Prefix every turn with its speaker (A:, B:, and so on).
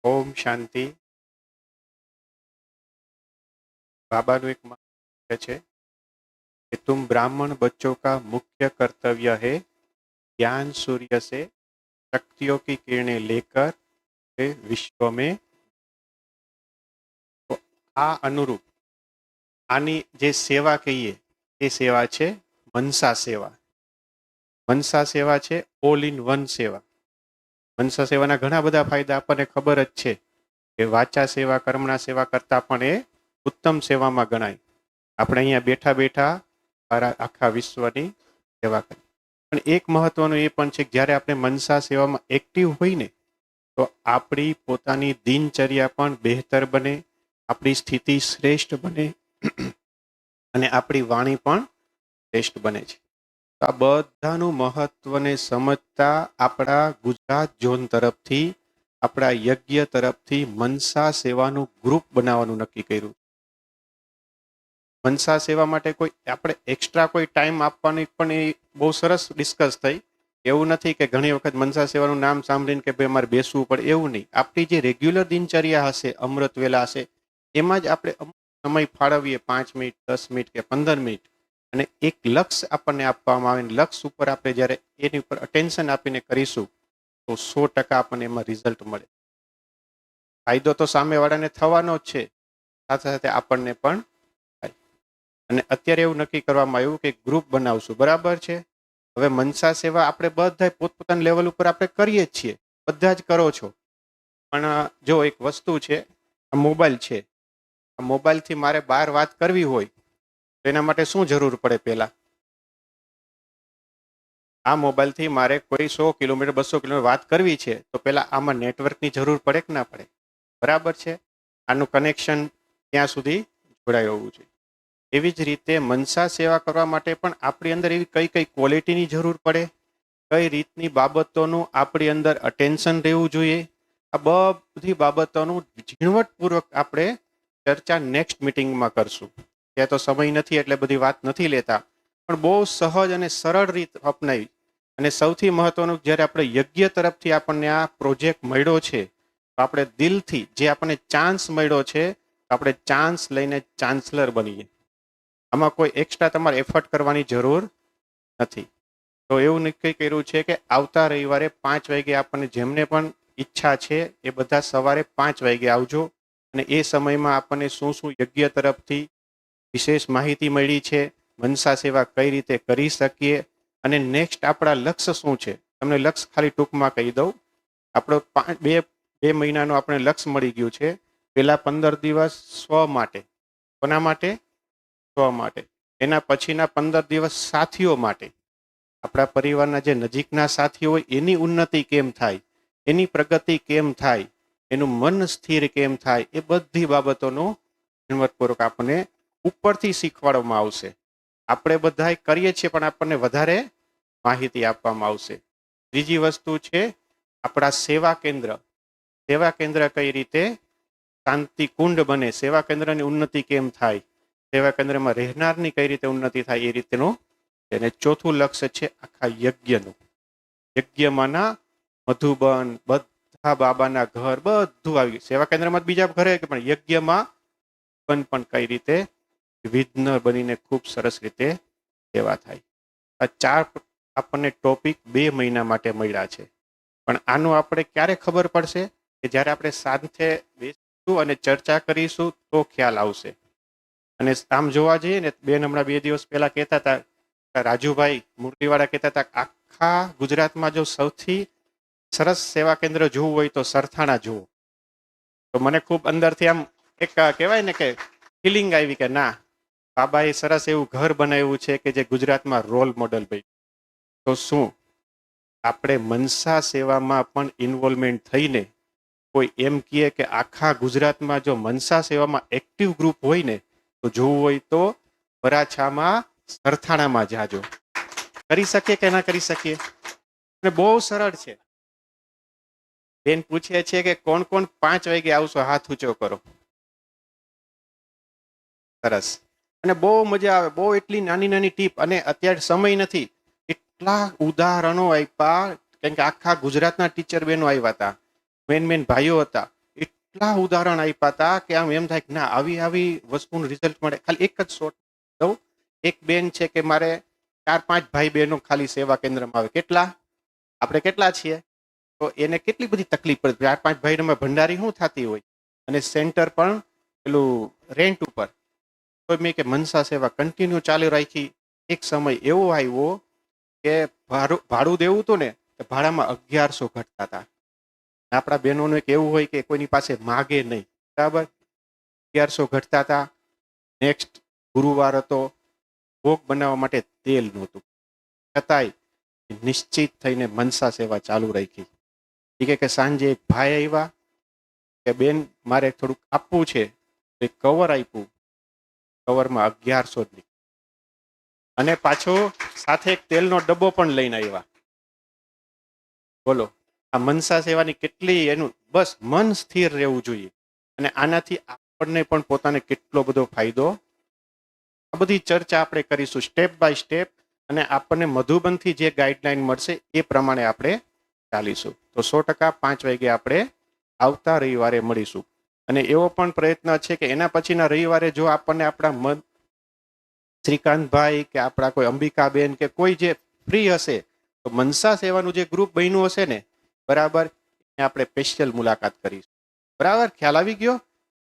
A: ओम शांति। बाबा नु एक मंत्र है कि तुम ब्राह्मण बच्चों का मुख्य कर्तव्य है ज्ञान सूर्य से शक्तियों की किरणें लेकर के विश्व में। तो आ अनुरूप आनी जे सेवा कहीए એ સેવા છે મનસા સેવા। મનસા સેવા છે ઓલ ઇન વન સેવા। મનસા સેવાના ઘણા બધા ફાયદા આપણને ખબર જ છે કે વાચા સેવા કર્મણા સેવા કરતા પણ એ ઉત્તમ સેવામાં ગણાય। આપણે અહીંયા બેઠા બેઠા આખા વિશ્વની સેવા કરી। પણ એક મહત્વનું એ પણ છે કે જ્યારે આપણે મનસા સેવામાં એક્ટિવ હોય ને તો આપણી પોતાની દિનચર્યા પણ બહેતર બને, આપણી સ્થિતિ શ્રેષ્ઠ બને અને આપણી વાણી પણ શ્રેષ્ઠ બને છે। તો આ બધાનું મહત્વને સમજતા આપણા ગુજરાત ઝોન તરફથી આપણા યજ્ઞ તરફથી મનસા સેવાનું ગ્રુપ બનાવવાનું નક્કી કર્યું। મનસા સેવા માટે કોઈ આપણે એક્સ્ટ્રા કોઈ ટાઈમ આપવાની પણ એ બહુ સરસ ડિસ્કસ થઈ। એવું નથી કે ઘણી વખત મનસા સેવાનું નામ સાંભળીને કે ભાઈ અમારે બેસવું પડે, એવું નહીં। આપણી જે રેગ્યુલર દિનચર્યા હશે, અમૃત વેલા હશે, એમાં જ આપણે સમય ફાળવીએ 5 મિનિટ, 10 મિનિટ કે 15 મિનિટ, અને એક લક્ષ્ય આપણને આપવામાં આવે, લક્ષ્ય ઉપર આપણે જ્યારે એની ઉપર અટેન્શન આપીને કરીશું તો 100% આપણને એમાં રિઝલ્ટ મળે। ફાયદો તો સામેવાળાને થવાનો જ છે, સાથે સાથે આપણને પણ થાય। અને અત્યારે એવું નક્કી કરવામાં આવ્યું કે ગ્રુપ બનાવશું, બરાબર છે। હવે મનસા સેવા આપણે બધા પોતપોતાના લેવલ ઉપર આપણે કરીએ જ છીએ, બધા જ કરો છો। પણ જો એક વસ્તુ છે, આ મોબાઈલ છે, આ મોબાઈલથી મારે બહાર વાત કરવી હોય તો એના માટે શું જરૂર પડે? પહેલા આ મોબાઈલથી મારે કોઈ 100 કિલોમીટર 200 કિલોમીટર વાત કરવી છે તો પહેલા આમાં નેટવર્કની જરૂર પડે કે ના પડે? બરાબર છે। આનું કનેક્શન ત્યાં સુધી જોડાઈ હોવું જોઈએ। એવી જ રીતે મનસા સેવા કરવા માટે પણ આપણી અંદર એવી કઈ કઈ ક્વોલિટીની જરૂર પડે, કઈ રીતની બાબતોનું આપણી અંદર અટેન્શન રહેવું જોઈએ, આ બધી બાબતોનું ઝીણવટપૂર્વક આપણે ચર્ચા નેક્સ્ટ મિટિંગમાં કરશું। ત્યાં તો સમય નથી એટલે બધી વાત નથી લેતા, પણ બહુ સહજ અને સરળ રીત અપનાવી। અને સૌથી મહત્વનું, જ્યારે આપણે યજ્ઞ તરફથી આપણને આ પ્રોજેક્ટ મળ્યો છે તો આપણે દિલથી જે આપણને ચાન્સ મળ્યો છે તો આપણે ચાન્સ લઈને ચાન્સલર બનીએ। આમાં કોઈ એક્સ્ટ્રા તમારે એફર્ટ કરવાની જરૂર નથી। તો એવું નક્કી કર્યું છે કે આવતા રવિવારે 5 વાગે આપણને જેમને પણ ઈચ્છા છે એ બધા સવારે 5 વાગે આવજો। અને એ સમયમાં આપણને શું શું યજ્ઞ તરફથી વિશેષ માહિતી મળી છે, મનસા સેવા કઈ રીતે કરી શકીએ, અને નેક્સ્ટ આપણા લક્ષ્ય શું છે, તમને લક્ષ્ય ખાલી ટૂંકમાં કહી દઉં। આપણો 2 મહિનાનું આપણે લક્ષ્ય મળી ગયું છે। પહેલા 15 દિવસ સ્વ માટે, કોના માટે? સ્વ માટે। એના પછીના 15 દિવસ સાથીઓ માટે, આપણા પરિવારના જે નજીકના સાથીઓ હોય એની ઉન્નતિ કેમ થાય, એની પ્રગતિ કેમ થાય, એનું મન સ્થિર કેમ થાય, એ બધી બાબતોનું ઝીણવટપૂર્વક આપણને ઉપરથી શીખવાડવામાં આવશે। આપણે બધા કરીએ છીએ પણ આપણને વધારે માહિતી આપવામાં આવશે। ત્રીજી વસ્તુ છે આપણા સેવા કેન્દ્ર। સેવા કેન્દ્ર કઈ રીતે શાંતિ કુંડ બને, સેવા કેન્દ્રની ઉન્નતિ કેમ થાય, સેવા કેન્દ્રમાં રહેનારની કઈ રીતે ઉન્નતિ થાય, એ રીતેનું। અને ચોથું લક્ષ્ય છે આખા યજ્ઞનું। યજ્ઞમાંના મધુબન, બધા બાબાના ઘર બધું આવી ગયું। સેવા કેન્દ્રમાં બીજા ઘરે પણ યજ્ઞમાં પણ કઈ રીતે વિઘ્ન બનીને ખૂબ સરસ રીતે સેવા થાય। આ 4 આપણને ટોપિક 2 મહિના માટે મળ્યા છે। પણ આનું આપણે ક્યારે ખબર પડશે? કે જ્યારે આપણે સાથે બેસીશું અને ચર્ચા કરીશું તો ખ્યાલ આવશે। અને આમ જોવા જઈએ ને, બેન હમણાં 2 દિવસ પહેલા કહેતા હતા, રાજુભાઈ મૂર્તિવાળા કહેતા હતા, આખા ગુજરાતમાં જો સૌથી સરસ સેવા કેન્દ્ર જોવું હોય તો સરથાણા જુઓ। તો મને ખૂબ અંદરથી આમ એક કહેવાય ને કે ફિલિંગ આવી કે ના, બાબાએ સરસ એવું ઘર બનાવ્યું છે કે જે ગુજરાતમાં રોલ મોડલ ભાઈ। તો શું આપણે મનસા સેવામાં પણ ઇન્વોલ્વમેન્ટ થઈને કોઈ એમ કહે કે આખા ગુજરાતમાં જો મનસા સેવામાં એક્ટિવ ગ્રુપ હોય ને તો જોવું હોય તો વરાછામાં સરથાણામાં જાજો। કરી શકીએ કે ના કરી શકીએ? અને બહુ સરળ છે। બેન પૂછે છે કે કોણ કોણ 5 વાગે આવશો, હાથ ઊંચો કરો। સરસ। અને બહુ મજા આવે, બહુ એટલી નાની નાની ટીપ, અને અત્યારે સમય નથી, એટલા ઉદાહરણો આપ્યા, કેમ કે આખા ગુજરાતના ટીચર બહેનો આવ્યા હતા, મેન ભાઈઓ હતા, એટલા ઉદાહરણ આપ્યા હતા કે આમ એમ થાય કે ના આવી આવી વસ્તુનું રિઝલ્ટ મળે. ખાલી એક જ શોર્ટ દઉં. એક બેન છે કે મારે 4-5 ભાઈ બહેનો ખાલી સેવા કેન્દ્રમાં આવે. કેટલા? આપણે કેટલા છીએ? તો એને કેટલી બધી તકલીફ પડે. 4-5 ભાઈઓમાં ભંડારી શું થતી હોય, અને સેન્ટર પણ પેલું રેન્ટ ઉપર. તો મેં કે મનસા સેવા કન્ટિન્યુ ચાલુ રાખી. એક સમય એવો આવ્યો કે ભાડું દેવું હતું ને, ભાડામાં 1100 ઘટતા હતા. આપણા બહેનોનું એક એવું હોય કે કોઈની પાસે માગે નહીં, બરાબર. 1100 ઘટતા હતા. નેક્સ્ટ ગુરુવાર હતો, ભોગ બનાવવા માટે તેલ નહોતું. છતાંય નિશ્ચિત થઈને મનસા સેવા ચાલુ રાખી. એ કે સાંજે એક ભાઈ આવ્યા કે બેન મારે થોડુંક આપવું છે, તો એક કવર આપ્યું. કવરમાં 1100 અને પાછો સાથે એક તેલનો ડબ્બો પણ લઈને આવ્યા. બોલો, આ મનસા સેવાની કેટલી એનું બસ મન સ્થિર રહેવું જોઈએ. અને આનાથી આપણને પણ પોતાને કેટલો બધો ફાયદો. આ બધી ચર્ચા આપણે કરીશું સ્ટેપ બાય સ્ટેપ, અને આપણને મધુબનથી જે ગાઈડલાઈન મળશે એ પ્રમાણે આપણે ચાલીશું. તો 100% 5 વાગે આપણે આવતા રવિવારે મળીશું. અને એવો પણ પ્રયત્ન છે કે એના પછીના રવિવારે જો આપણને આપણા મન શ્રીકાંતભાઈ કે આપણા કોઈ અંબિકાબેન કે કોઈ જે ફ્રી હશે, તો મનસા સેવાનું જે ગ્રુપ બન્યું હશે ને, બરાબર, આપણે સ્પેશિયલ મુલાકાત કરીશું. બરાબર, ખ્યાલ આવી ગયો?